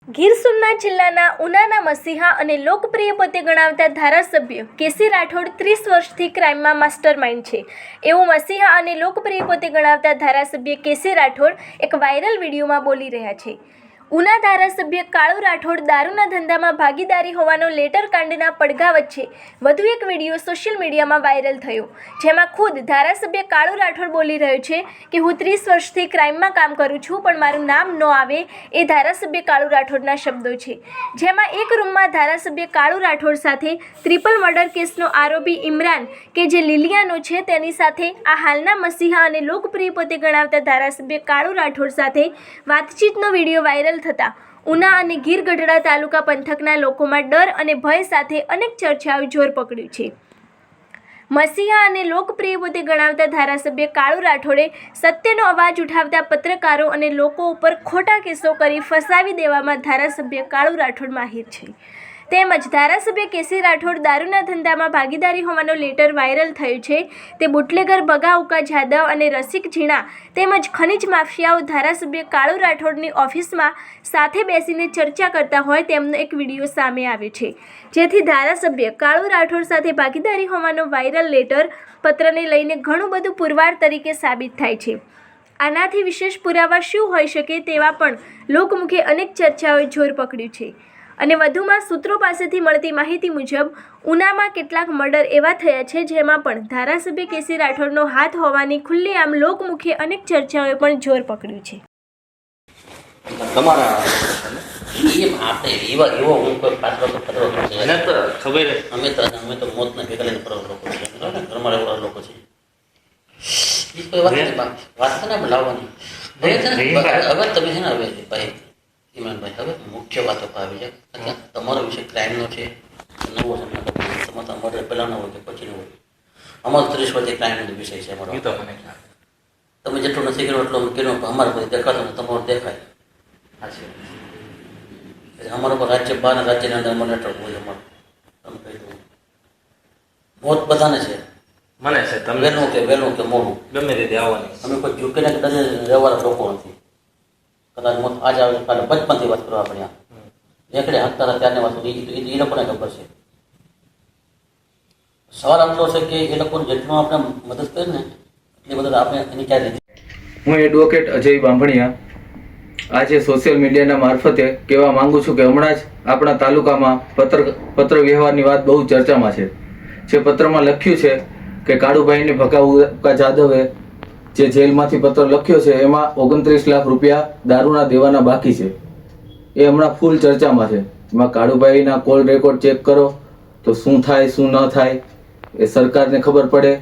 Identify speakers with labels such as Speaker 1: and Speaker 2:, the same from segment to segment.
Speaker 1: ગીર સોમનાથ જિલ્લાના ઉનાના મસીહા અને લોકપ્રિય પોતે ગણાવતા ધારાસભ્ય કેસી રાઠોડ 30 વર્ષથી ક્રાઇમમાં માસ્ટરમાઇન્ડ છે એવું મસીહા અને લોકપ્રિય પોતે ગણાવતા ધારાસભ્ય કેસી રાઠોડ એક વાયરલ વિડીયોમાં બોલી રહ્યા છે। ઉના ધારાસભ્ય કાળુ રાઠોડ દારૂના ધંધામાં ભાગીદારી હોવાનો લેટર કાંડના પડઘા વચ્ચે વધુ એક વિડીયો સોશિયલ મીડિયામાં વાયરલ થયો, જેમાં ખુદ ધારાસભ્ય કાળુ રાઠોડ બોલી રહ્યો છે કે હું 30 વર્ષથી ક્રાઇમમાં કામ કરું છું પણ મારું નામ ન આવે એ ધારાસભ્ય કાળુ રાઠોડના શબ્દો છે। જેમાં એક રૂમમાં ધારાસભ્ય કાળુ રાઠોડ સાથે ટ્રિપલ મર્ડર કેસનો આરોપી ઇમરાન કે જે લીલિયાનો છે તેની સાથે આ હાલના મસીહા અને લોકપ્રિય પોતે ગણાવતા ધારાસભ્ય કાળુ રાઠોડ સાથે વાતચીતનો વિડીયો વાયરલ થતા ઉના અને ગીર ગઢડા તાલુકા પંથકના લોકોમાં ડર અને ભય સાથે અનેક ચર્ચાઓએ જોર પકડ્યું છે। મસીહા અને લોકપ્રિય પોતે ગણાવતા ધારાસભ્ય કાળુ રાઠોડે સત્યનો અવાજ ઉઠાવતા પત્રકારો અને લોકો ઉપર ખોટા કેસો કરી ફસાવી દેવામાં ધારાસભ્ય કાળુ રાઠોડ માહિર છે। તેમજ ધારાસભ્ય કેસી રાઠોડ દારૂના ધંધામાં ભાગીદારી હોવાનો લેટર વાયરલ થયો છે તે બુટલેગર બગાઉકા જાદવ અને રસિક ઝીણા તેમજ ખનીજ માફિયાઓ ધારાસભ્ય કાળુ રાઠોડની ઓફિસમાં સાથે બેસીને ચર્ચા કરતા હોય તેમનો એક વિડીયો સામે આવ્યો છે, જેથી ધારાસભ્ય કાળુ રાઠોડ સાથે ભાગીદારી હોવાનો વાયરલ લેટર પત્રને લઈને ઘણું બધું પુરવાર તરીકે સાબિત થાય છે। આનાથી વિશેષ પુરાવા શું હોઈ શકે તેવા પણ લોકમુખે અનેક ચર્ચાઓએ જોર પકડ્યું છે। અને વધુમાં સૂત્રો પાસેથી મળતી માહિતી મુજબ ઉનામાં કેટલાક મર્ડર એવા થયા છે જેમાં પણ ધારાસભ્ય કેસી રાઠોડનો હાથ હોવાની ખુલ્લેઆમ લોકમુખે અનેક ચર્ચાઓએ પણ જોર પકડ્યું છે।
Speaker 2: તમારા એમ આપણે એવો હું કોઈ પાત્ર એને તો ખબર અમે તો મોતના ભેગા લઈને ફરવા લોકો છે, ઘરમાં રહેવા લોકો છે, એ કોઈ વાત છે ને આપણે લાવવાની હવે તમે છે ને હવે ભાઈ ઇમરાનભાઈ હવે મુખ્ય વાતો પર આવી જાય। તમારો વિષય ક્રાઇમનો છે, નવો છે, તમારા મર્ડર પહેલાંનો હોય કે પછીનો હોય, અમારો 30 વર્ષથી ક્રાઇમનો વિષય છે અમારો। તમે જેટલું નથી કર્યું એટલું કર્યું અમારા પછી દેખાતો ને તમારો દેખાય અમારા પર રાજ્ય બહારના રાજ્યની અંદર અમારે નેટવર્ક હોય અમારું તમે કહી દઉં મોત બધાને છે, મને છે તમે વહેલું કે મોડું ગમે રીતે આવવાની અમે કોઈ ઝૂકીને ડરે રહેવાના લોકો નથી। કદાચ મોત આજ આવે કાલે બચપનથી વાત કરવા આપણે એકડે હકતા હતા ત્યારની વાત એ લોકોને ખબર છે। સવાલ આટલો છે કે એ લોકોને જેટલું આપણે મદદ કરીએ ને એટલી મદદ આપણે એની ક્યારે નથી।
Speaker 3: હું એડવોકેટ અજય બાંભણિયા આજે સોશિયલ મીડિયાના મારફતે કહેવા માંગુ છું કે હમણાં જ આપણા તાલુકામાં પત્ર વ્યવહારની વાત બહુ ચર્ચામાં છે। જે પત્રમાં લખ્યું છે કે કાળુભાઈને ભગાઉકા જાદવે જે જેલમાંથી પત્ર લખ્યો છે એમાં 29 લાખ રૂપિયા દારૂના દેવાના બાકી છે, એ હમણાં ફૂલ ચર્ચામાં છે। એમાં કાળુભાઈના કોલ રેકોર્ડ ચેક કરો તો શું થાય શું ન થાય એ સરકારને ખબર પડે।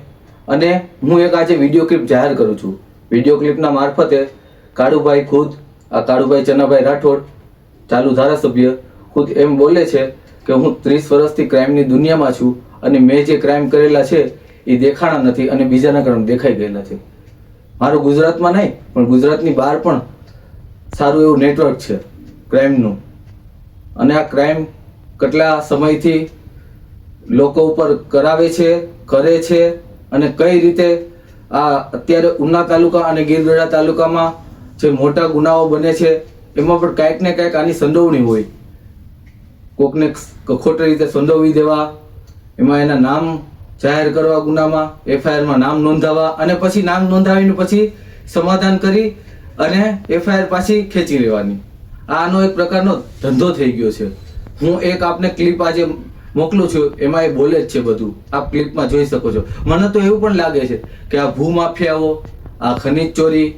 Speaker 3: અને હું એક આજે વિડીયો ક્લિપ જાહેર કરું છું। વિડીયો ક્લિપના મારફતે કાળુભાઈ ખુદ કાળુભાઈ ચનાભાઈ રાઠોડ ચાલુ ધારાસભ્ય ખુદ એમ બોલે છે કે હું 30 વર્ષથી ક્રાઇમની દુનિયામાં છું અને મેં જે ક્રાઇમ કરેલા છે એ દેખાણા નથી અને બીજાના કારણે દેખાઈ ગયેલા છે। મારું ગુજરાતમાં નહીં પણ ગુજરાતની બહાર પણ સારું એવું નેટવર્ક છે ક્રાઇમનું, અને આ ક્રાઇમ કેટલા સમયથી લોકો ઉપર કરાવે છે, કરે છે, અને કઈ રીતે આ અત્યારે ઉના તાલુકા અને ગીર ગઢડા તાલુકામાં જે મોટા ગુનાઓ બને છે એમાં પણ કાંઈક ને કાંઈક આની સંડોવણી હોય। કોકને ખોટી રીતે સંડોવી દેવા, એમાં એના નામ જાહેર કરવા, ગુનામાં એફઆઈઆરમાં નામ નોંધાવવા, અને પછી નામ નોંધાવીને પછી સમાધાન કરી અને એફઆઈઆર પાછી ખેંચી લેવાની, આનો એક પ્રકારનો ધંધો થઈ ગયો છે। હું એક આપને ક્લિપ આજે મોકલું છું, એમાં એ બોલે જ છે બધું, આપ ક્લિપમાં જોઈ શકો છો। મને તો એવું પણ લાગે છે કે આ ભૂમાફિયાઓ, આ ખનીજ ચોરી,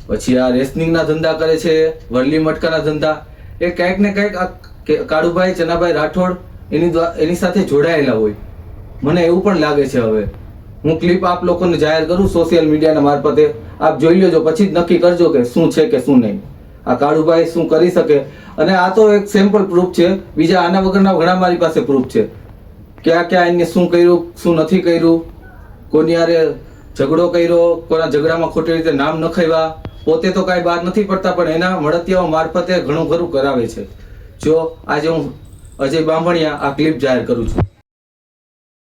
Speaker 3: પછી આ રેશનિંગના ધંધા કરે છે, વરલી મટકાના ધંધા, એ કંઈક ને કંઈક આ કાળુભાઈ ચનાભાઈ રાઠોડ એની સાથે જોડાયેલા હોય, મને એવું પણ લાગે છે। હવે હું ક્લિપ આપ લોકોને જાહેર કરું સોશિયલ મીડિયાના મારફતે, આપ જોઈ લેજો, પછી જ નક્કી કરજો કે શું છે કે શું નહીં, આ કાળુભાઈ શું કરી શકે। અને આ તો એક સેમ્પલ પ્રૂફ છે, બીજા આના વગરના ઘણા મારી પાસે પ્રૂફ છે, ક્યાં ક્યાં એને શું કર્યું શું નથી કર્યું, કોની યારે ઝઘડો કર્યો, કોના ઝઘડામાં ખોટી રીતે નામ નખાવ્યા, પોતે તો કાંઈ બહાર નથી પડતા પણ એના મળતિયાઓ મારફતે ઘણું ખરું કરાવે છે। જો આજે હું અજય બાંભણિયા આ ક્લિપ જાહેર કરું છું।